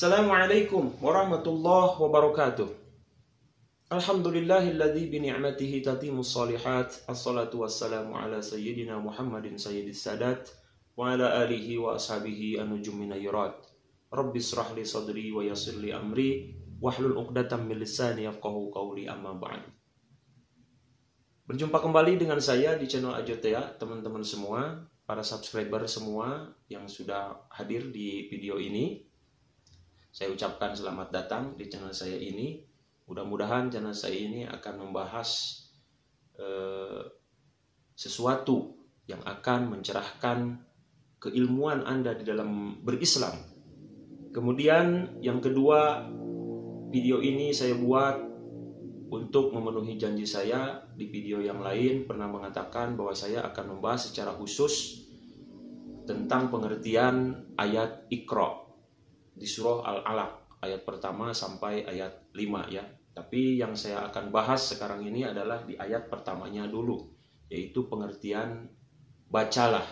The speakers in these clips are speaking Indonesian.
Assalamualaikum warahmatullahi wabarakatuh. Alhamdulillahilladzi bi ni'matihi tatimmus shalihat. Assalatu wassalamu ala sayyidina Muhammadin sayyidis sadat wa ala alihi wa ashabihi an-nujum min ayrat. Rabbi israh li sadri wa yassir li amri wahlul 'uqdatam min lisani yafqahu qawli, amma ba'd. Berjumpa kembali dengan saya di channel Ajotea, teman-teman semua, para subscriber semua yang sudah hadir di video ini. Saya ucapkan selamat datang di channel saya ini. Mudah-mudahan channel saya ini akan membahas sesuatu yang akan mencerahkan keilmuan Anda di dalam berislam. Kemudian yang kedua, video ini saya buat untuk memenuhi janji saya. Di video yang lain pernah mengatakan bahwa saya akan membahas secara khusus tentang pengertian ayat Iqra di surah Al-Alaq ayat pertama sampai ayat 5 ya. Tapi yang saya akan bahas sekarang ini adalah di ayat pertamanya dulu, yaitu pengertian bacalah,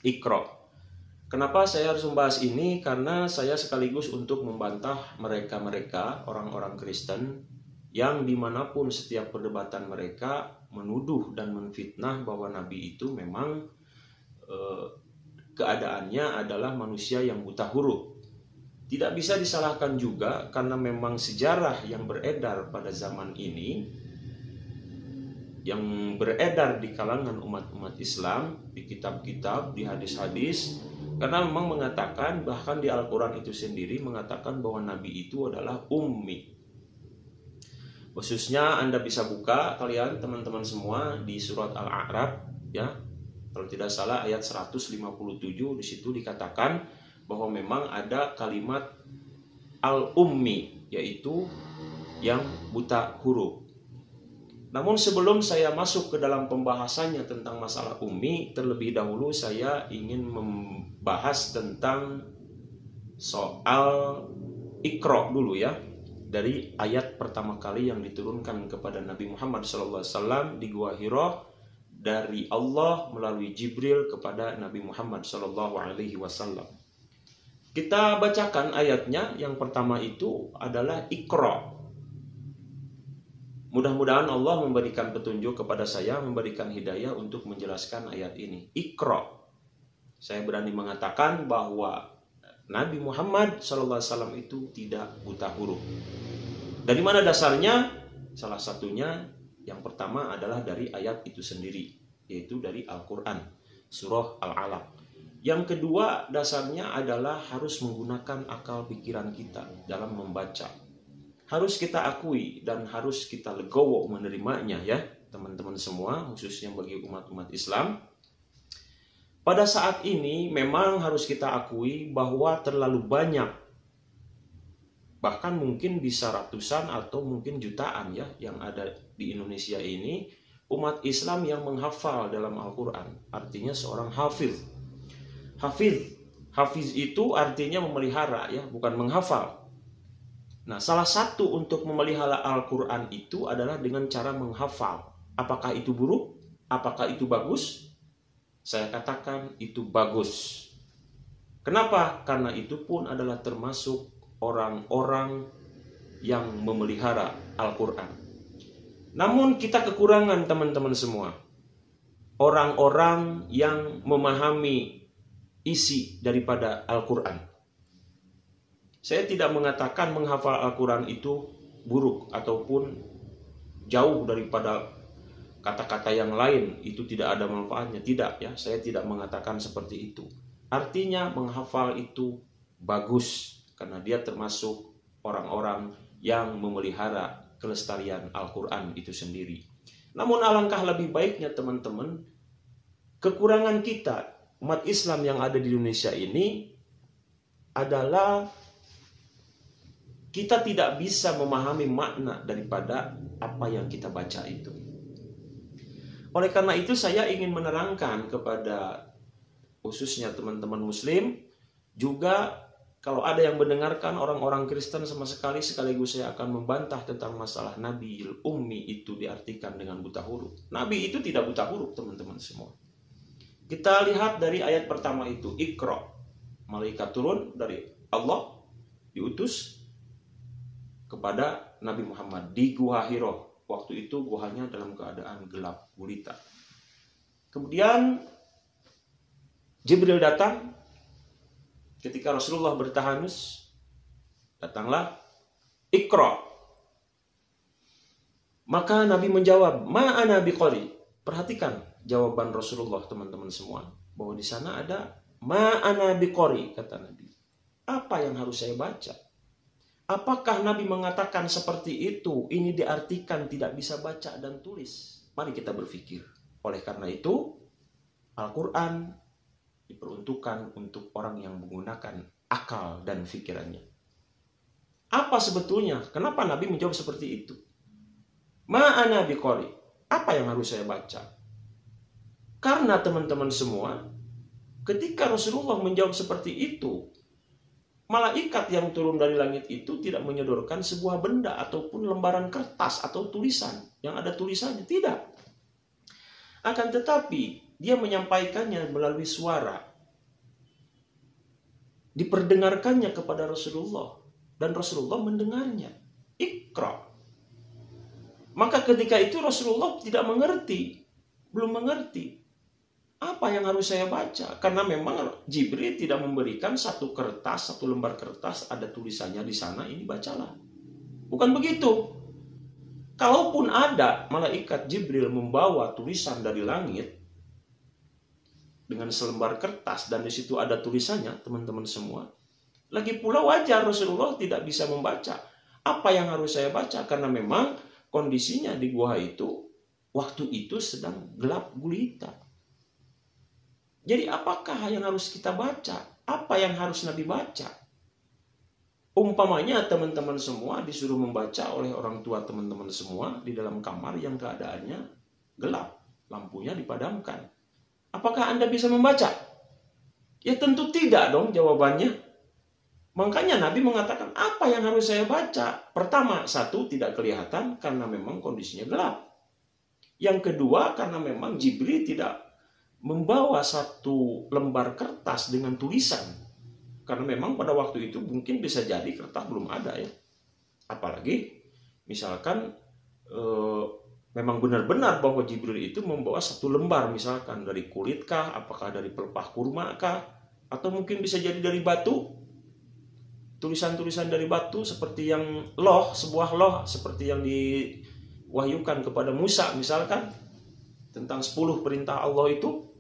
Iqra. Kenapa saya harus membahas ini? Karena saya sekaligus untuk membantah mereka-mereka orang-orang Kristen yang dimanapun setiap perdebatan mereka menuduh dan menfitnah bahwa Nabi itu memang keadaannya adalah manusia yang buta huruf. Tidak bisa disalahkan juga karena memang sejarah yang beredar pada zaman ini, yang beredar di kalangan umat-umat Islam, di kitab-kitab, di hadis-hadis, karena memang mengatakan, bahkan di Al-Quran itu sendiri mengatakan bahwa Nabi itu adalah ummi. Khususnya Anda bisa buka kalian teman-teman semua di surat Al-A'raf ya. Kalau tidak salah ayat 157, di situ dikatakan bahwa memang ada kalimat al-ummi, yaitu yang buta huruf. Namun sebelum saya masuk ke dalam pembahasannya tentang masalah ummi, terlebih dahulu saya ingin membahas tentang soal Iqra dulu ya. Dari ayat pertama kali yang diturunkan kepada Nabi Muhammad SAW di Gua Hira dari Allah melalui Jibril kepada Nabi Muhammad SAW. Kita bacakan ayatnya. Yang pertama itu adalah Iqra. Mudah-mudahan Allah memberikan petunjuk kepada saya, memberikan hidayah untuk menjelaskan ayat ini. Iqra. Saya berani mengatakan bahwa Nabi Muhammad SAW itu tidak buta huruf. Dari mana dasarnya? Salah satunya yang pertama adalah dari ayat itu sendiri, yaitu dari Al-Quran, surah Al-Alaq. Yang kedua dasarnya adalah harus menggunakan akal pikiran kita dalam membaca. Harus kita akui dan harus kita legowo menerimanya ya teman-teman semua, khususnya bagi umat-umat Islam. Pada saat ini memang harus kita akui bahwa terlalu banyak, bahkan mungkin bisa ratusan atau mungkin jutaan ya yang ada di Indonesia ini, umat Islam yang menghafal dalam Al-Quran. Artinya seorang hafiz. Hafiz itu artinya memelihara ya, bukan menghafal. Nah, salah satu untuk memelihara Al-Quran itu adalah dengan cara menghafal. Apakah itu buruk? Apakah itu bagus? Saya katakan itu bagus. Kenapa? Karena itu pun adalah termasuk orang-orang yang memelihara Al-Quran. Namun kita kekurangan teman-teman semua. Orang-orang yang memahami isi daripada Al-Quran. Saya tidak mengatakan menghafal Al-Quran itu buruk ataupun jauh daripada kata-kata yang lain itu tidak ada manfaatnya. Tidak ya, saya tidak mengatakan seperti itu. Artinya menghafal itu bagus karena dia termasuk orang-orang yang memelihara kelestarian Al-Quran itu sendiri. Namun alangkah lebih baiknya teman-teman, kekurangan kita umat Islam yang ada di Indonesia ini adalah kita tidak bisa memahami makna daripada apa yang kita baca itu. Oleh karena itu saya ingin menerangkan kepada khususnya teman-teman Muslim, juga kalau ada yang mendengarkan orang-orang Kristen sama sekali, sekaligus saya akan membantah tentang masalah Nabi Ummi itu diartikan dengan buta huruf. Nabi itu tidak buta huruf teman-teman semua. Kita lihat dari ayat pertama itu, Iqra. Malaikat turun dari Allah diutus kepada Nabi Muhammad di Gua Hiro. Waktu itu guanya dalam keadaan gelap gulita. Kemudian Jibril datang ketika Rasulullah bertahanus. Datanglah, Iqra. Maka Nabi menjawab, Ma ana biqari. Perhatikan jawaban Rasulullah, teman-teman semua, bahwa di sana ada Ma ana biqari, kata Nabi. Apa yang harus saya baca? Apakah Nabi mengatakan seperti itu? Ini diartikan tidak bisa baca dan tulis. Mari kita berpikir. Oleh karena itu, Al-Quran diperuntukkan untuk orang yang menggunakan akal dan pikirannya. Apa sebetulnya? Kenapa Nabi menjawab seperti itu? Ma'ana biqari. Apa yang harus saya baca? Karena teman-teman semua, ketika Rasulullah menjawab seperti itu, malaikat yang turun dari langit itu tidak menyodorkan sebuah benda ataupun lembaran kertas atau tulisan yang ada tulisannya. Tidak. Akan tetapi, dia menyampaikannya melalui suara. Diperdengarkannya kepada Rasulullah. Dan Rasulullah mendengarnya. Iqra. Maka ketika itu Rasulullah tidak mengerti. Belum mengerti. Apa yang harus saya baca? Karena memang Jibril tidak memberikan satu kertas, satu lembar kertas, ada tulisannya di sana, ini bacalah. Bukan begitu. Kalaupun ada malaikat Jibril membawa tulisan dari langit, dengan selembar kertas dan di situ ada tulisannya, teman-teman semua. Lagi pula wajar Rasulullah tidak bisa membaca. Apa yang harus saya baca? Karena memang kondisinya di gua itu, waktu itu sedang gelap gulita. Jadi apakah yang harus kita baca? Apa yang harus Nabi baca? Umpamanya teman-teman semua disuruh membaca oleh orang tua teman-teman semua di dalam kamar yang keadaannya gelap. Lampunya dipadamkan. Apakah Anda bisa membaca? Ya tentu tidak dong jawabannya. Makanya Nabi mengatakan apa yang harus saya baca? Pertama, satu, tidak kelihatan karena memang kondisinya gelap. Yang kedua, karena memang Jibril tidak membawa satu lembar kertas dengan tulisan. Karena memang pada waktu itu mungkin bisa jadi kertas belum ada ya. Apalagi misalkan memang benar-benar bahwa Jibril itu membawa satu lembar, misalkan dari kulit kah, apakah dari pelepah kurma kah, atau mungkin bisa jadi dari batu, tulisan-tulisan dari batu seperti yang sebuah loh seperti yang diwahyukan kepada Musa misalkan tentang 10 perintah Allah itu.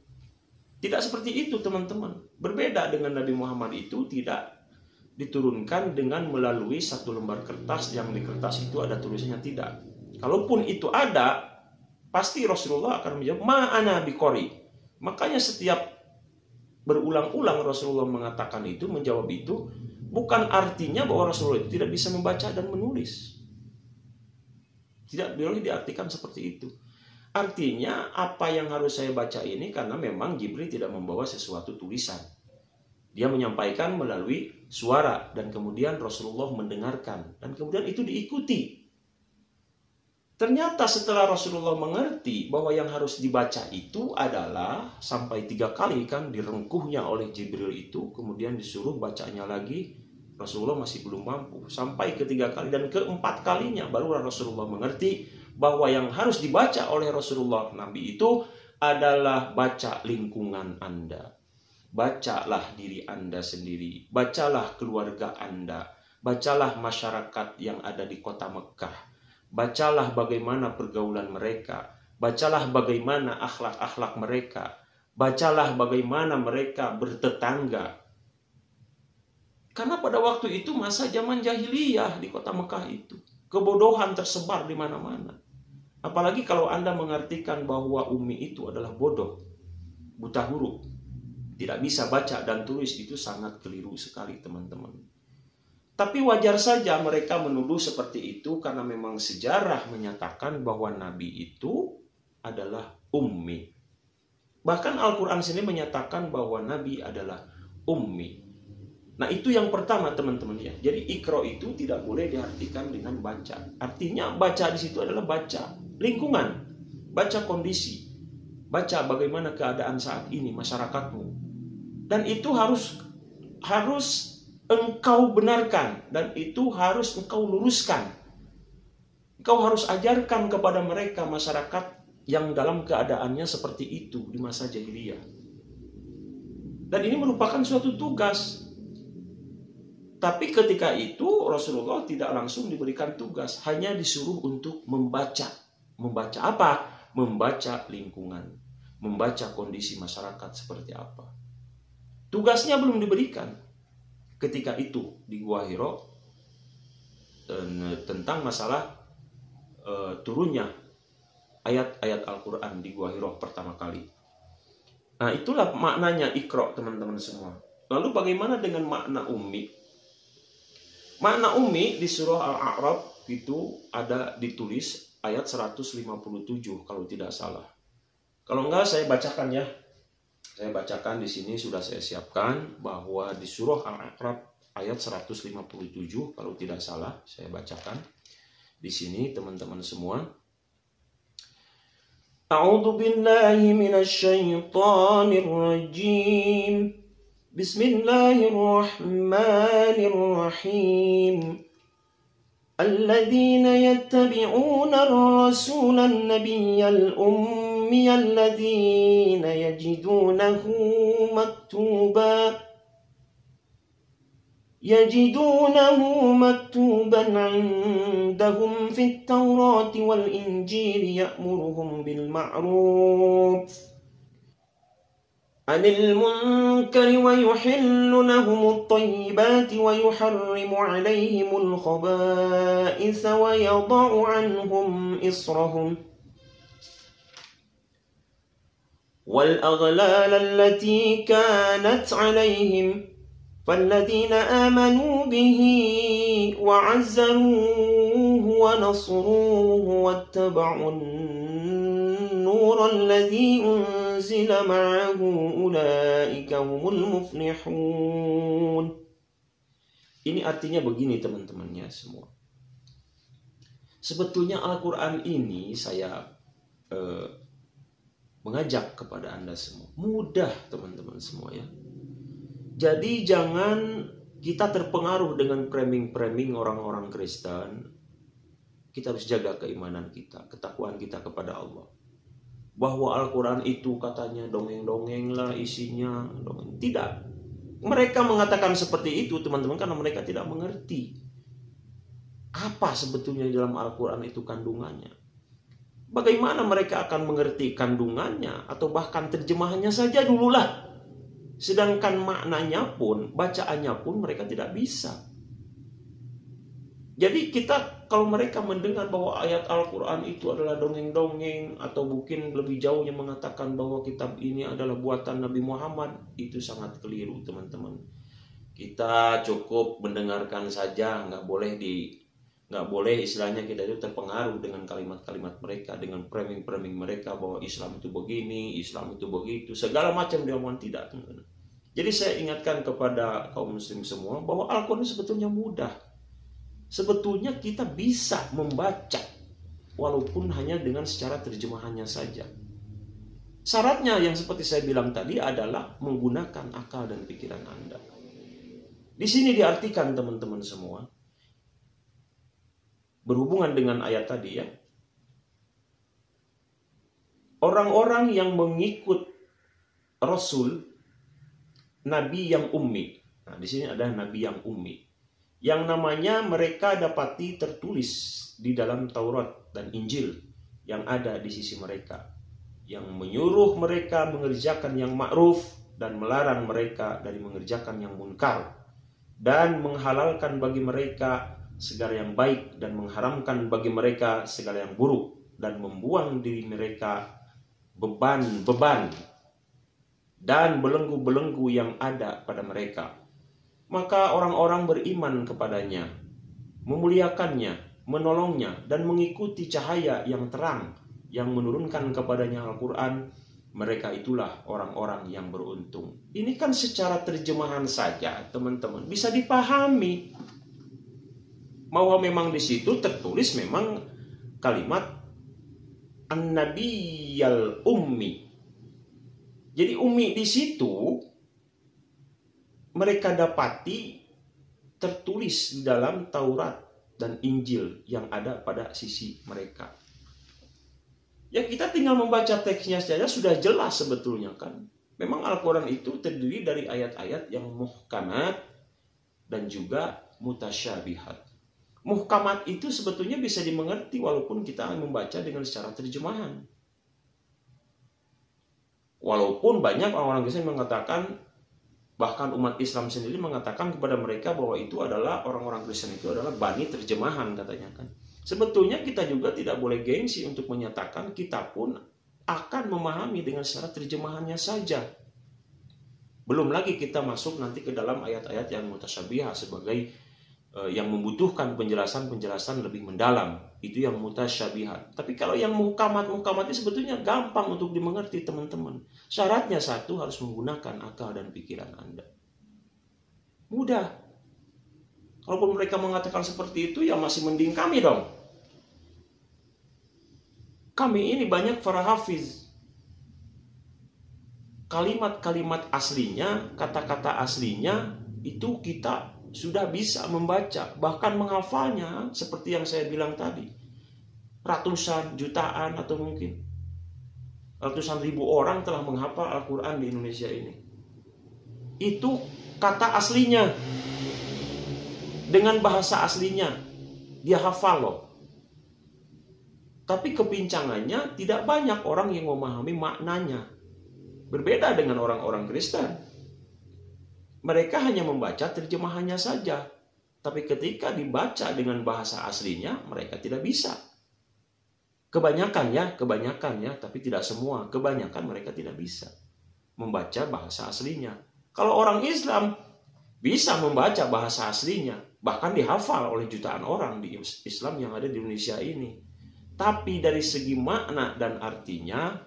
Tidak seperti itu teman-teman. Berbeda dengan Nabi Muhammad itu tidak diturunkan dengan melalui satu lembar kertas yang di kertas itu ada tulisannya, tidak. Kalaupun itu ada, pasti Rasulullah akan menjawab ma'ana biqari. Makanya setiap berulang-ulang Rasulullah mengatakan itu, menjawab itu, bukan artinya bahwa Rasulullah itu tidak bisa membaca dan menulis. Tidak boleh diartikan seperti itu. Artinya apa yang harus saya baca ini karena memang Jibril tidak membawa sesuatu tulisan. Dia menyampaikan melalui suara dan kemudian Rasulullah mendengarkan dan kemudian itu diikuti. Ternyata setelah Rasulullah mengerti bahwa yang harus dibaca itu adalah sampai 3 kali kan direngkuhnya oleh Jibril itu, kemudian disuruh bacanya lagi, Rasulullah masih belum mampu. Sampai ke-3 kali dan ke-4 kalinya baru Rasulullah mengerti bahwa yang harus dibaca oleh Rasulullah Nabi itu adalah baca lingkungan Anda. Bacalah diri Anda sendiri. Bacalah keluarga Anda. Bacalah masyarakat yang ada di kota Mekah. Bacalah bagaimana pergaulan mereka. Bacalah bagaimana akhlak-akhlak mereka. Bacalah bagaimana mereka bertetangga. Karena pada waktu itu masa zaman jahiliyah di kota Mekah itu. Kebodohan tersebar di mana-mana. Apalagi kalau Anda mengartikan bahwa Umi itu adalah bodoh, buta huruf, tidak bisa baca dan tulis, itu sangat keliru sekali teman-teman. Tapi wajar saja mereka menuduh seperti itu karena memang sejarah menyatakan bahwa Nabi itu adalah ummi. Bahkan Al-Quran sendiri menyatakan bahwa Nabi adalah ummi. Nah itu yang pertama teman-teman ya. Jadi Iqra itu tidak boleh diartikan dengan baca. Artinya baca di situ adalah baca lingkungan, baca kondisi, baca bagaimana keadaan saat ini masyarakatmu. Dan itu harus engkau benarkan dan itu harus engkau luruskan. Engkau harus ajarkan kepada mereka masyarakat yang dalam keadaannya seperti itu di masa jahiliyah. Dan ini merupakan suatu tugas. Tapi ketika itu Rasulullah tidak langsung diberikan tugas, hanya disuruh untuk membaca. Membaca apa? Membaca lingkungan, membaca kondisi masyarakat seperti apa. Tugasnya belum diberikan ketika itu di Gua Hiro tentang masalah turunnya ayat-ayat Al-Quran di Gua Hiro pertama kali. Nah, itulah maknanya Iqra, teman-teman semua. Lalu bagaimana dengan makna ummi? Makna ummi di surah Al-A'raf itu ada ditulis ayat 157 kalau tidak salah. Kalau enggak saya bacakan ya. Saya bacakan di sini, sudah saya siapkan bahwa di surah Al-A'raf ayat 157 kalau tidak salah saya bacakan. Di sini teman-teman semua. A'udzu billahi minasy syaithanir rajim. Bismillahirrahmanirrahim. Alladzina yattabi'una ar-rasula an-nabiyyal ummiyya alladzina yajidunahu مكتوبا عندهم في التوراة والإنجيل يأمرهم بالمعروف عن المنكر ويحل لهم الطيبات ويحرم عليهم الخبائث ويضع عنهم إصرهم والأغلال التي كانت عليهم فالذين آمنوا به وعزروه ونصروه واتبعوا النور الذي أنزل معه أولئك هم المفلحون. Ini artinya begini teman-temannya semua. Sebetulnya Al-Quran ini saya mengajak kepada Anda semua. Mudah teman-teman semua ya. Jadi jangan kita terpengaruh dengan framing-framing orang-orang Kristen. Kita harus jaga keimanan kita, ketakwaan kita kepada Allah. Bahwa Al-Quran itu katanya dongeng-dongeng lah isinya. Tidak. Mereka mengatakan seperti itu teman-teman karena mereka tidak mengerti apa sebetulnya dalam Al-Quran itu kandungannya. Bagaimana mereka akan mengerti kandungannya atau bahkan terjemahannya saja dululah. Sedangkan maknanya pun, bacaannya pun mereka tidak bisa. Jadi kalau mereka mendengar bahwa ayat Al-Quran itu adalah dongeng-dongeng atau mungkin lebih jauhnya mengatakan bahwa kitab ini adalah buatan Nabi Muhammad, itu sangat keliru teman-teman. Kita cukup mendengarkan saja, nggak boleh istilahnya kita itu terpengaruh dengan kalimat-kalimat mereka, dengan framing-framing mereka bahwa Islam itu begini, Islam itu begitu, segala macam diomongan tidak, teman-teman. Jadi saya ingatkan kepada kaum muslim semua bahwa Al-Quran sebetulnya mudah. Sebetulnya kita bisa membaca walaupun hanya dengan secara terjemahannya saja. Syaratnya yang seperti saya bilang tadi adalah menggunakan akal dan pikiran Anda. Di sini diartikan teman-teman semua, berhubungan dengan ayat tadi ya. Orang-orang yang mengikut Rasul, Nabi yang ummi. Nah, di sini ada Nabi yang ummi. Yang namanya mereka dapati tertulis di dalam Taurat dan Injil yang ada di sisi mereka. Yang menyuruh mereka mengerjakan yang ma'ruf dan melarang mereka dari mengerjakan yang munkar. Dan menghalalkan bagi mereka segala yang baik dan mengharamkan bagi mereka segala yang buruk. Dan membuang diri mereka beban-beban dan belenggu-belenggu yang ada pada mereka. Maka orang-orang beriman kepadanya, memuliakannya, menolongnya, dan mengikuti cahaya yang terang yang menurunkan kepadanya Al-Quran. Mereka itulah orang-orang yang beruntung. Ini kan secara terjemahan saja teman-teman bisa dipahami bahwa memang di situ tertulis memang kalimat An-Nabiyyal Ummi. Jadi ummi di situ mereka dapati tertulis di dalam Taurat dan Injil yang ada pada sisi mereka. Ya kita tinggal membaca teksnya saja sudah jelas sebetulnya kan. Memang Al-Quran itu terdiri dari ayat-ayat yang muhkamat dan juga mutasyabihat. Muhkamat itu sebetulnya bisa dimengerti walaupun kita membaca dengan secara terjemahan. Walaupun banyak orang-orang Kristen mengatakan, bahkan umat Islam sendiri mengatakan kepada mereka bahwa itu adalah orang-orang Kristen itu adalah bani terjemahan katanya kan. Sebetulnya kita juga tidak boleh gengsi untuk menyatakan kita pun akan memahami dengan secara terjemahannya saja. Belum lagi kita masuk nanti ke dalam ayat-ayat yang mutasyabihah sebagai yang membutuhkan penjelasan-penjelasan lebih mendalam. Itu yang mutasyabihat. Tapi kalau yang muhkamat itu sebetulnya gampang untuk dimengerti teman-teman. Syaratnya satu, harus menggunakan akal dan pikiran Anda. Mudah. Kalaupun mereka mengatakan seperti itu, ya masih mending kami dong. Kami ini banyak para hafiz. Kalimat-kalimat aslinya, kata-kata aslinya, itu kita sudah bisa membaca, bahkan menghafalnya, seperti yang saya bilang tadi. Ratusan, jutaan, atau mungkin ratusan ribu orang telah menghafal Al-Quran di Indonesia ini. Itu kata aslinya. Dengan bahasa aslinya. Dia hafal loh. Tapi kepincangannya tidak banyak orang yang memahami maknanya. Berbeda dengan orang-orang Kristen. Mereka hanya membaca terjemahannya saja. Tapi ketika dibaca dengan bahasa aslinya, mereka tidak bisa. Kebanyakan ya, tapi tidak semua. Kebanyakan mereka tidak bisa membaca bahasa aslinya. Kalau orang Islam bisa membaca bahasa aslinya, bahkan dihafal oleh jutaan orang di Islam yang ada di Indonesia ini. Tapi dari segi makna dan artinya,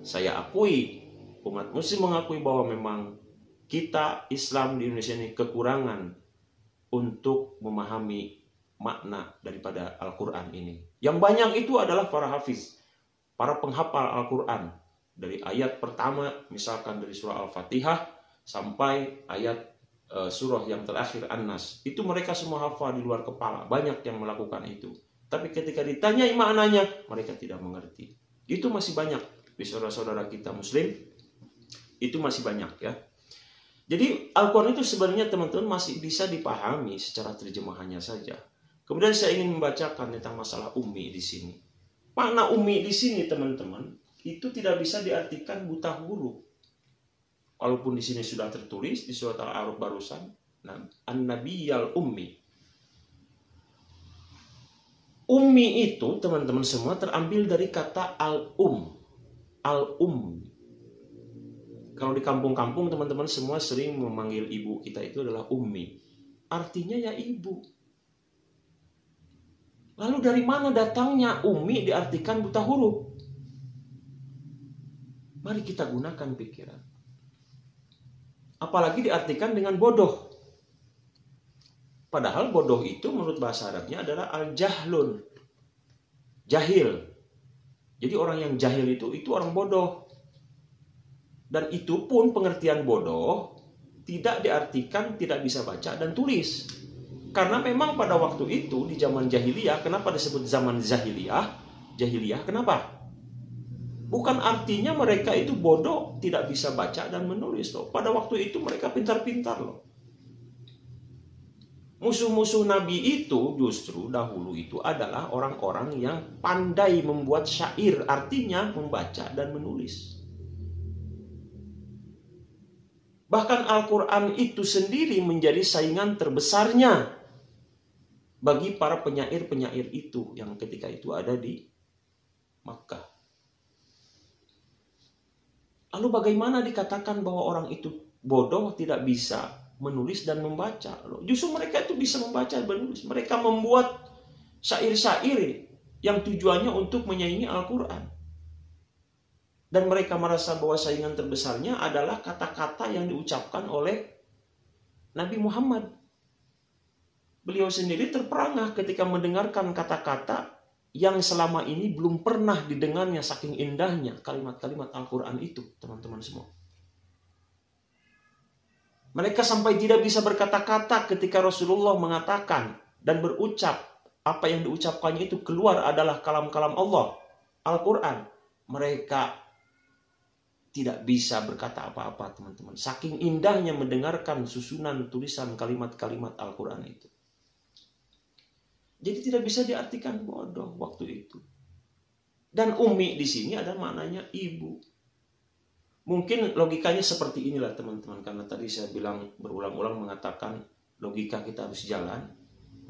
saya akui, umat muslim mengakui bahwa memang kita Islam di Indonesia ini kekurangan untuk memahami makna daripada Al-Quran ini. Yang banyak itu adalah para hafiz, para penghafal Al-Quran. Dari ayat pertama, misalkan dari surah Al-Fatihah, sampai ayat surah yang terakhir An-Nas. Itu mereka semua hafal di luar kepala. Banyak yang melakukan itu. Tapi ketika ditanyai maknanya, mereka tidak mengerti. Itu masih banyak di saudara-saudara kita Muslim. Itu masih banyak ya. Jadi Al-Quran itu sebenarnya teman-teman masih bisa dipahami secara terjemahannya saja. Kemudian saya ingin membacakan tentang masalah ummi di sini. Makna ummi di sini teman-teman, itu tidak bisa diartikan buta huruf. Walaupun di sini sudah tertulis di surat Al-A'raf barusan, An-Nabiyyal Ummi. Ummi itu teman-teman semua terambil dari kata al-um. Al-um. Kalau di kampung-kampung teman-teman semua sering memanggil ibu kita itu adalah ummi. Artinya ya ibu. Lalu dari mana datangnya ummi diartikan buta huruf? Mari kita gunakan pikiran. Apalagi diartikan dengan bodoh. Padahal bodoh itu menurut bahasa Arabnya adalah al-jahlun. Jahil. Jadi orang yang jahil itu orang bodoh. Dan itu pun pengertian bodoh tidak diartikan tidak bisa baca dan tulis. Karena memang pada waktu itu di zaman jahiliyah, kenapa disebut zaman jahiliyah? Jahiliyah kenapa? Bukan artinya mereka itu bodoh, tidak bisa baca dan menulis loh. Pada waktu itu mereka pintar-pintar loh. Musuh-musuh Nabi itu justru dahulu itu adalah orang-orang yang pandai membuat syair, artinya membaca dan menulis. Bahkan Al-Quran itu sendiri menjadi saingan terbesarnya bagi para penyair-penyair itu yang ketika itu ada di Makkah. Lalu bagaimana dikatakan bahwa orang itu bodoh, tidak bisa menulis dan membaca? Justru mereka itu bisa membaca dan menulis. Mereka membuat syair-syair yang tujuannya untuk menyaingi Al-Quran. Dan mereka merasa bahwa saingan terbesarnya adalah kata-kata yang diucapkan oleh Nabi Muhammad. Beliau sendiri terperangah ketika mendengarkan kata-kata yang selama ini belum pernah didengarnya, saking indahnya kalimat-kalimat Al-Quran itu, teman-teman semua. Mereka sampai tidak bisa berkata-kata ketika Rasulullah mengatakan dan berucap. Apa yang diucapkannya itu keluar adalah kalam-kalam Allah, Al-Quran. Mereka tidak bisa berkata apa-apa, teman-teman. Saking indahnya mendengarkan susunan tulisan kalimat-kalimat Al-Quran itu. Jadi tidak bisa diartikan bodoh waktu itu. Dan ummi di sini ada maknanya ibu. Mungkin logikanya seperti inilah teman-teman. Karena tadi saya bilang berulang-ulang mengatakan logika kita harus jalan.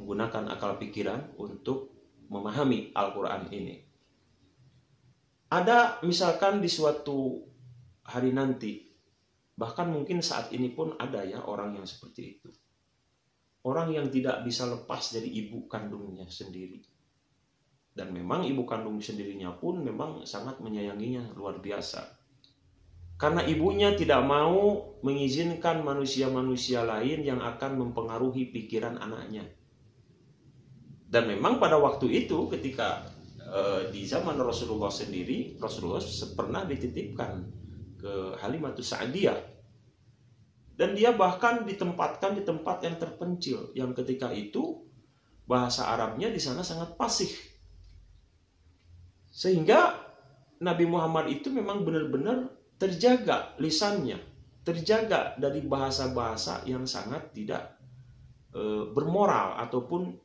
Menggunakan akal pikiran untuk memahami Al-Quran ini. Ada misalkan di suatu hari nanti. Bahkan mungkin saat ini pun ada ya orang yang seperti itu. Orang yang tidak bisa lepas dari ibu kandungnya sendiri. Dan memang ibu kandung sendirinya pun memang sangat menyayanginya luar biasa. Karena ibunya tidak mau mengizinkan manusia-manusia lain yang akan mempengaruhi pikiran anaknya. Dan memang pada waktu itu ketika di zaman Rasulullah sendiri, Rasulullah pernah dititipkan ke Halimatus Sa'diyah. Dan dia bahkan ditempatkan di tempat yang terpencil, yang ketika itu bahasa Arabnya di sana sangat fasih. Sehingga Nabi Muhammad itu memang benar-benar terjaga lisannya, terjaga dari bahasa-bahasa yang sangat tidak bermoral ataupun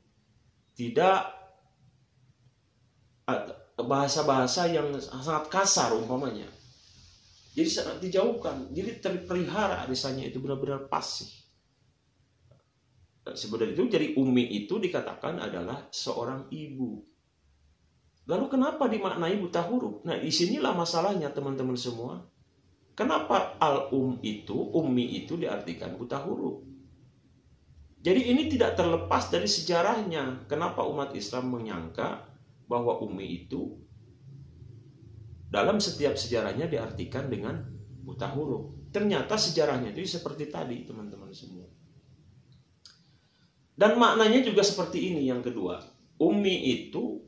tidak bahasa-bahasa yang sangat kasar umpamanya. Jadi sangat dijauhkan, jadi terpelihara lisannya itu benar-benar fasih. Sebenarnya itu jadi ummi itu dikatakan adalah seorang ibu. Lalu kenapa dimaknai buta huruf? Nah, disinilah masalahnya teman-teman semua. Kenapa ummi itu diartikan buta huruf? Jadi ini tidak terlepas dari sejarahnya. Kenapa umat Islam menyangka bahwa ummi itu dalam setiap sejarahnya diartikan dengan buta huruf. Ternyata sejarahnya itu seperti tadi teman-teman semua. Dan maknanya juga seperti ini yang kedua. Ummi itu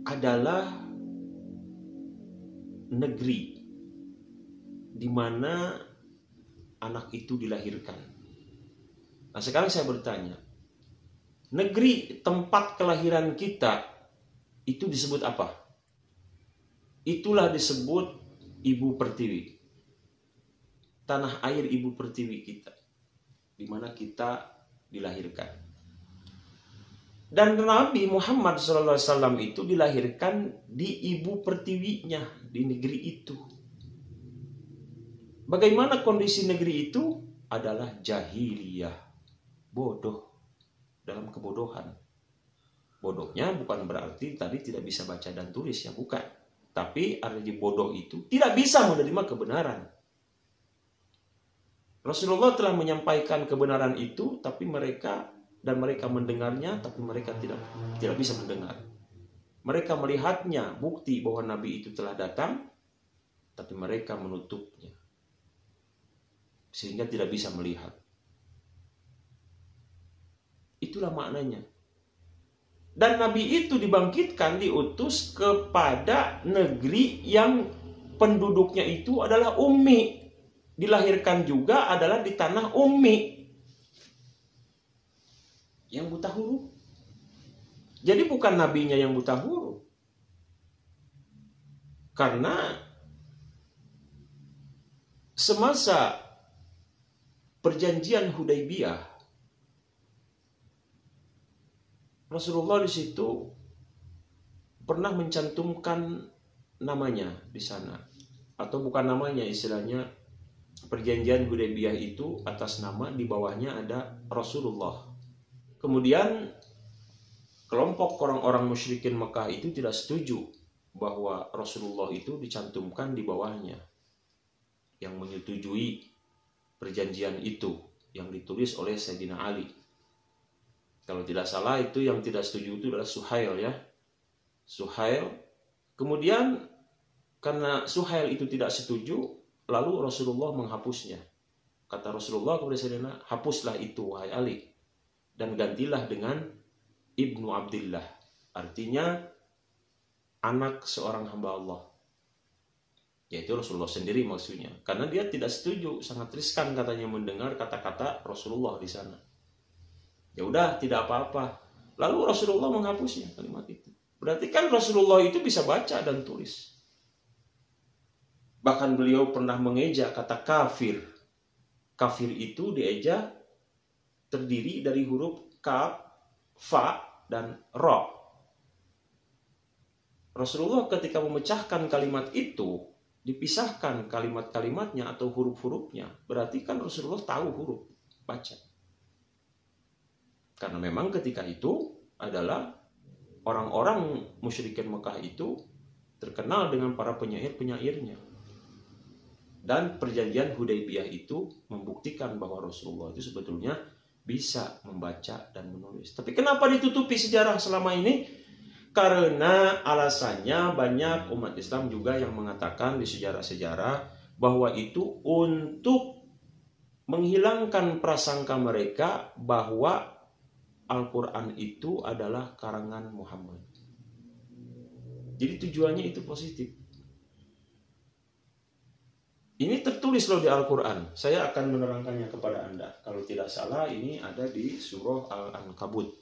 adalah negeri di mana anak itu dilahirkan. Nah, sekarang saya bertanya, negeri tempat kelahiran kita itu disebut apa? Itulah disebut ibu pertiwi. Tanah air ibu pertiwi kita, di mana kita dilahirkan. Dan Nabi Muhammad SAW itu dilahirkan di ibu pertiwinya, di negeri itu. Bagaimana kondisi negeri itu? Adalah jahiliyah, bodoh, dalam kebodohan. Bodohnya bukan berarti tadi tidak bisa baca dan tulis, ya bukan. Tapi arti bodoh itu tidak bisa menerima kebenaran. Rasulullah telah menyampaikan kebenaran itu, tapi mereka mendengarnya, tapi mereka tidak bisa mendengar. Mereka melihatnya, bukti bahwa Nabi itu telah datang, tapi mereka menutupnya. Sehingga tidak bisa melihat. Itulah maknanya. Dan Nabi itu dibangkitkan, diutus kepada negeri yang penduduknya itu adalah ummi. Dilahirkan juga adalah di tanah ummi. Yang buta huruf. Jadi bukan nabinya yang buta huruf. Karena semasa perjanjian Hudaybiyah, Rasulullah di situ pernah mencantumkan namanya di sana, atau bukan namanya, istilahnya perjanjian Hudaybiyah itu atas nama, di bawahnya ada Rasulullah. Kemudian kelompok orang-orang musyrikin Mekah itu tidak setuju bahwa Rasulullah itu dicantumkan di bawahnya, yang menyetujui perjanjian itu yang ditulis oleh Sayyidina Ali. Kalau tidak salah itu yang tidak setuju itu adalah Suhail, ya. Suhail. Kemudian karena Suhail itu tidak setuju, lalu Rasulullah menghapusnya. Kata Rasulullah kepada Sayyidina, hapuslah itu wahai Ali, dan gantilah dengan Ibnu Abdillah. Artinya anak seorang hamba Allah. Yaitu Rasulullah sendiri maksudnya. Karena dia tidak setuju, sangat riskan katanya mendengar kata-kata Rasulullah di sana. Ya udah, tidak apa-apa. Lalu Rasulullah menghapusnya kalimat itu. Berarti kan Rasulullah itu bisa baca dan tulis. Bahkan beliau pernah mengeja kata kafir. Kafir itu dieja terdiri dari huruf kaf, fa, dan ro. Rasulullah ketika memecahkan kalimat itu, dipisahkan kalimat-kalimatnya atau huruf-hurufnya, berarti kan Rasulullah tahu huruf baca. Karena memang ketika itu adalah orang-orang musyrikin Mekah itu terkenal dengan para penyair-penyairnya. Dan perjanjian Hudaybiyah itu membuktikan bahwa Rasulullah itu sebetulnya bisa membaca dan menulis. Tapi kenapa ditutupi sejarah selama ini? Karena alasannya banyak umat Islam juga yang mengatakan di sejarah-sejarah bahwa itu untuk menghilangkan prasangka mereka bahwa Al-Quran itu adalah karangan Muhammad. Jadi tujuannya itu positif. Ini tertulis loh di Al-Quran. Saya akan menerangkannya kepada Anda. Kalau tidak salah ini ada di surah Al-Ankabut.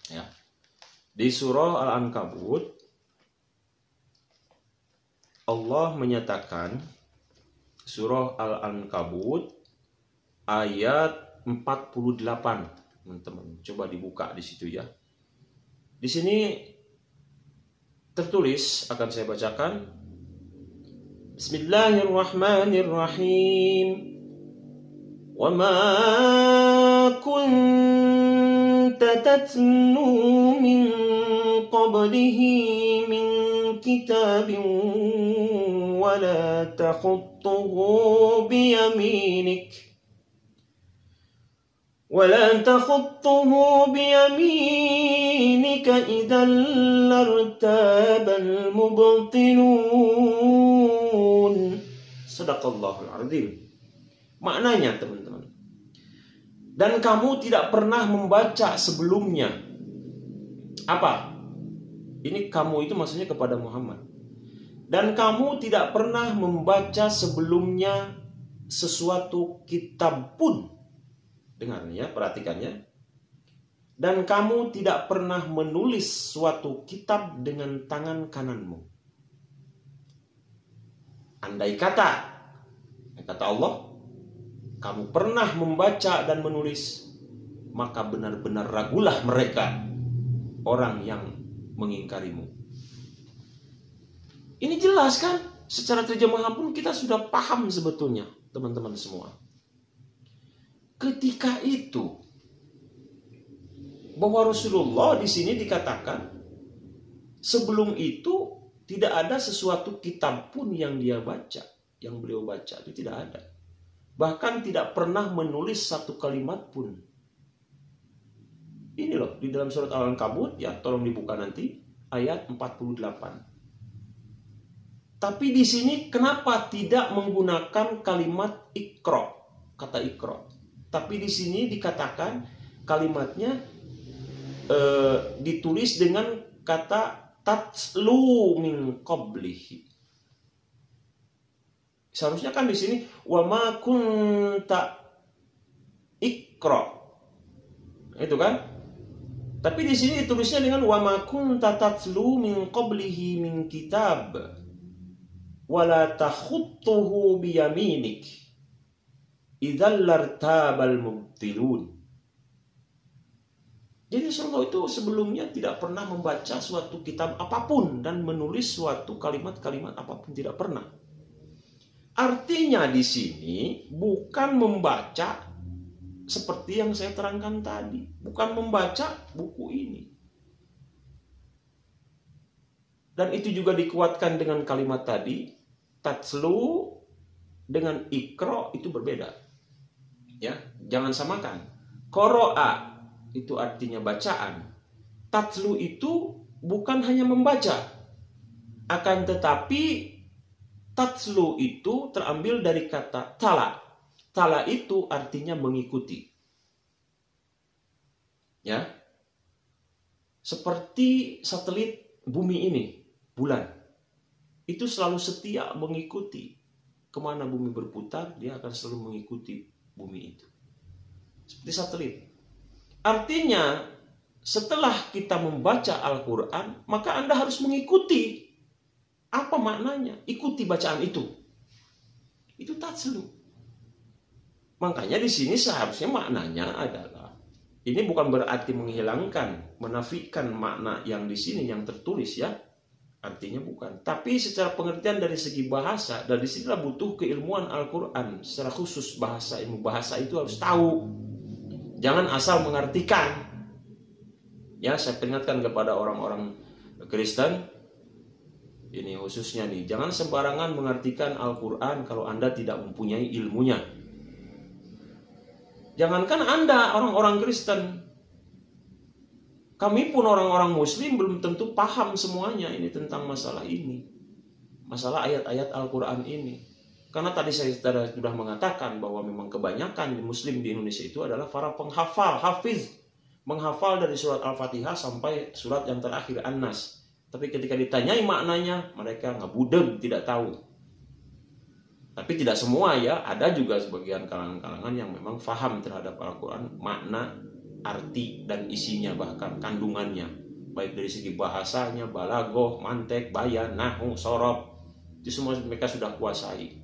Ya. Di surah Al-Ankabut Allah menyatakan, surah Al-Ankabut ayat 48. Teman-teman, coba dibuka di situ ya. Di sini tertulis, akan saya bacakan. Bismillahirrahmanirrahim. Wa ma kunta tatlu min qablihi min kitabin wa la takhutuhu biyaminik. ولا تخطه بيمينك إذا لارتاب المبطلون. Sadaqallahul Azim. Maknanya teman-teman, dan kamu tidak pernah membaca sebelumnya. Apa? Ini kamu itu maksudnya kepada Muhammad. Dan kamu tidak pernah membaca sebelumnya sesuatu kitab pun. Dengar ya, perhatikannya. Dan kamu tidak pernah menulis suatu kitab dengan tangan kananmu. Andai kata Allah, kamu pernah membaca dan menulis, maka benar-benar ragulah mereka, orang yang mengingkarimu. Ini jelas kan? Secara terjemahan pun kita sudah paham sebetulnya, teman-teman semua. Ketika itu bahwa Rasulullah di sini dikatakan sebelum itu tidak ada sesuatu kitab pun yang dia baca, yang beliau baca itu tidak ada. Bahkan tidak pernah menulis satu kalimat pun. Ini loh di dalam surat Al-Ankabut ya, tolong dibuka nanti ayat 48. Tapi di sini kenapa tidak menggunakan kalimat ikra, kata ikra? Tapi di sini dikatakan kalimatnya ditulis dengan kata tatlu min qablihi. Seharusnya kan di sini wa ma kunta ikra. Itu kan? Tapi di sini ditulisnya dengan wa ma kunta tatlu min qablihi min kitab wa la takhutuhu biyaminik. Idzal lartabal mubtilun. Jadi Rasulullah itu sebelumnya tidak pernah membaca suatu kitab apapun dan menulis suatu kalimat-kalimat apapun, tidak pernah. Artinya di sini bukan membaca seperti yang saya terangkan tadi, bukan membaca buku ini. Dan itu juga dikuatkan dengan kalimat tadi, tatslu dengan ikra itu berbeda. Ya, jangan samakan. Qara'a itu artinya bacaan. Tatslu itu bukan hanya membaca. Akan tetapi tatslu itu terambil dari kata tala. Tala itu artinya mengikuti. Ya. Seperti satelit bumi ini, bulan. itu selalu setia mengikuti. Kemana bumi berputar, dia akan selalu mengikuti bumi itu. Seperti satelit. Artinya, setelah kita membaca Al-Quran, maka Anda harus mengikuti. Apa maknanya? Ikuti bacaan itu. Itu tatslu. Makanya di sini seharusnya maknanya adalah, ini bukan berarti menghilangkan, menafikan makna yang di sini yang tertulis ya. Artinya bukan. Tapi secara pengertian dari segi bahasa, dari sinilah butuh keilmuan Al-Quran. Secara khusus bahasa, ilmu bahasa itu harus tahu. Jangan asal mengartikan. Ya, saya peringatkan kepada orang-orang Kristen, ini khususnya nih, jangan sembarangan mengartikan Al-Quran kalau Anda tidak mempunyai ilmunya. Jangankan Anda, orang-orang Kristen, kami pun orang-orang Muslim belum tentu paham semuanya ini tentang masalah ini. Masalah ayat-ayat Al-Quran ini. Karena tadi saya sudah mengatakan bahwa memang kebanyakan di Muslim di Indonesia itu adalah para penghafal, hafiz. Menghafal dari surat Al-Fatihah sampai surat yang terakhir An-Nas. Tapi ketika ditanyai maknanya, mereka ngebudeg, tidak tahu. Tapi tidak semua ya, ada juga sebagian kalangan-kalangan yang memang faham terhadap Al-Quran, makna, arti, dan isinya, bahkan kandungannya. Baik dari segi bahasanya, balagoh, mantek, bayan, nahu, sorob. Itu semua mereka sudah kuasai.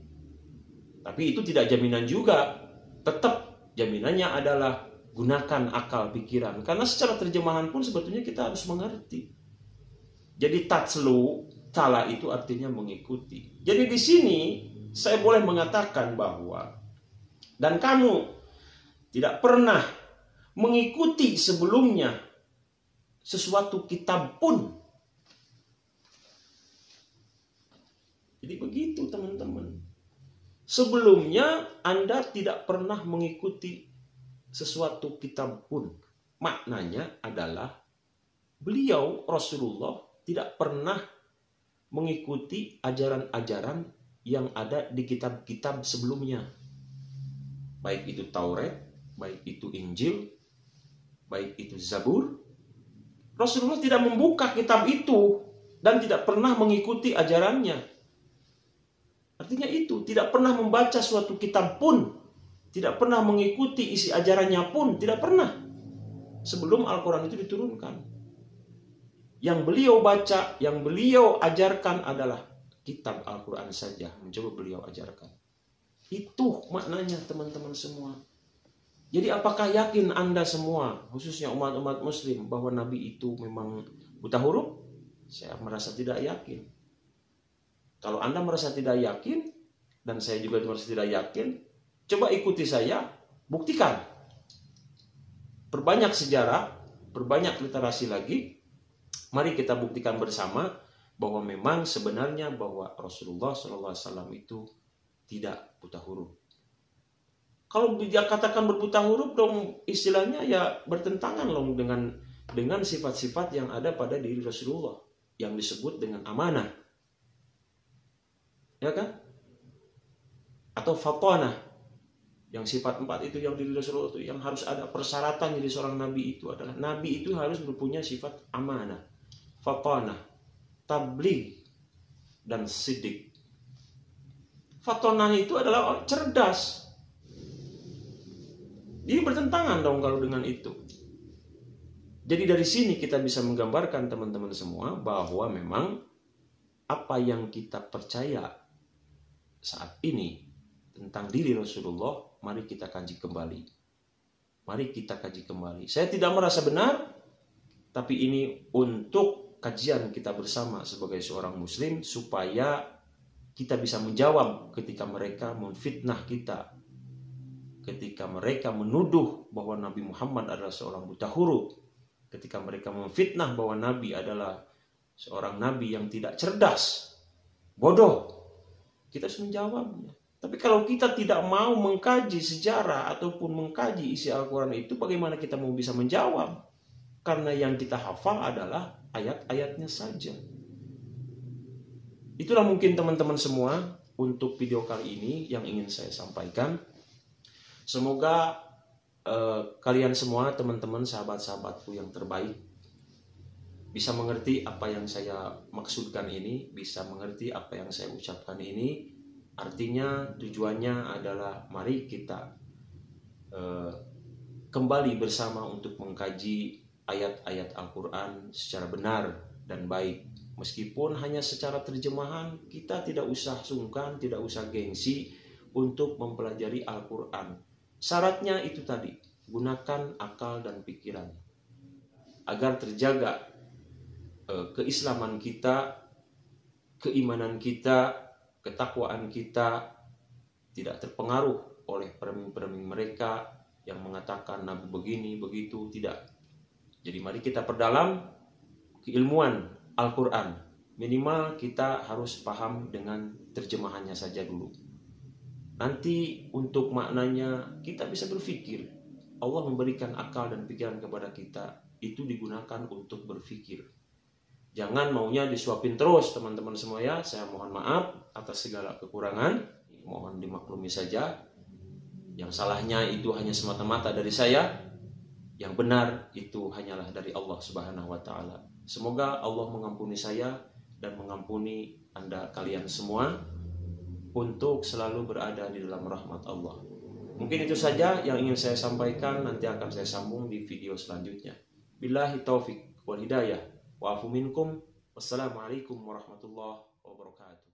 Tapi itu tidak jaminan juga. Tetap jaminannya adalah gunakan akal pikiran. Karena secara terjemahan pun sebetulnya kita harus mengerti. Jadi tatslu, tala itu artinya mengikuti. Jadi di sini saya boleh mengatakan bahwa dan kamu tidak pernah mengikuti sebelumnya sesuatu kitab pun. Jadi begitu teman-teman. Sebelumnya Anda tidak pernah mengikuti sesuatu kitab pun. Maknanya adalah beliau Rasulullah tidak pernah mengikuti ajaran-ajaran yang ada di kitab-kitab sebelumnya. Baik itu Taurat, baik itu Injil, baik itu Zabur. Rasulullah tidak membuka kitab itu dan tidak pernah mengikuti ajarannya. Artinya itu, tidak pernah membaca suatu kitab pun, tidak pernah mengikuti isi ajarannya pun, tidak pernah. Sebelum Al-Quran itu diturunkan. Yang beliau baca, yang beliau ajarkan adalah kitab Al-Quran saja. Mencoba beliau ajarkan. Itu maknanya teman-teman semua. Jadi apakah yakin Anda semua, khususnya umat-umat Muslim, bahwa Nabi itu memang buta huruf? Saya merasa tidak yakin. Kalau Anda merasa tidak yakin, dan saya juga merasa tidak yakin, coba ikuti saya, buktikan. Perbanyak sejarah, perbanyak literasi lagi. Mari kita buktikan bersama bahwa memang sebenarnya bahwa Rasulullah SAW itu tidak buta huruf. Kalau dia katakan berbuta huruf dong, istilahnya ya bertentangan loh dengan sifat-sifat yang ada pada diri Rasulullah yang disebut dengan amanah. Ya kan? Atau fatanah. Yang sifat 4 itu yang diri Rasulullah itu yang harus ada persyaratan jadi seorang nabi itu adalah nabi itu harus mempunyai sifat amanah, fatanah, tabligh, dan siddiq. Fatanah itu adalah cerdas. Jadi bertentangan dong kalau dengan itu. Jadi dari sini kita bisa menggambarkan teman-teman semua bahwa memang apa yang kita percaya saat ini tentang diri Rasulullah, mari kita kaji kembali. Mari kita kaji kembali. Saya tidak merasa benar, tapi ini untuk kajian kita bersama sebagai seorang muslim supaya kita bisa menjawab ketika mereka memfitnah kita. Ketika mereka menuduh bahwa Nabi Muhammad adalah seorang buta huruf. Ketika mereka memfitnah bahwa Nabi adalah seorang Nabi yang tidak cerdas, bodoh. Kita harus menjawabnya. Tapi kalau kita tidak mau mengkaji sejarah ataupun mengkaji isi Al-Quran itu, bagaimana kita mau bisa menjawab? Karena yang kita hafal adalah ayat-ayatnya saja. Itulah mungkin teman-teman semua untuk video kali ini yang ingin saya sampaikan. Semoga kalian semua, teman-teman, sahabat-sahabatku yang terbaik, bisa mengerti apa yang saya maksudkan ini, bisa mengerti apa yang saya ucapkan ini. Artinya tujuannya adalah mari kita kembali bersama untuk mengkaji ayat-ayat Al-Quran secara benar dan baik. Meskipun hanya secara terjemahan, kita tidak usah sungkan, tidak usah gengsi untuk mempelajari Al-Quran. Syaratnya itu tadi, gunakan akal dan pikiran agar terjaga keislaman kita, keimanan kita, ketakwaan kita tidak terpengaruh oleh perming-perming mereka yang mengatakan Nabi begini, begitu, tidak. Jadi mari kita perdalam keilmuan Al-Quran. Minimal kita harus paham dengan terjemahannya saja dulu. Nanti untuk maknanya kita bisa berpikir. Allah memberikan akal dan pikiran kepada kita, itu digunakan untuk berpikir. Jangan maunya disuapin terus teman-teman semua ya. Saya mohon maaf atas segala kekurangan. Mohon dimaklumi saja. Yang salahnya itu hanya semata-mata dari saya. Yang benar itu hanyalah dari Allah Subhanahu wa Ta'ala. Semoga Allah mengampuni saya dan mengampuni Anda kalian semua untuk selalu berada di dalam rahmat Allah. Mungkin itu saja yang ingin saya sampaikan. Nanti akan saya sambung di video selanjutnya. Billahi taufik wal hidayah. Wa'afu minkum. Wassalamualaikum warahmatullahi wabarakatuh.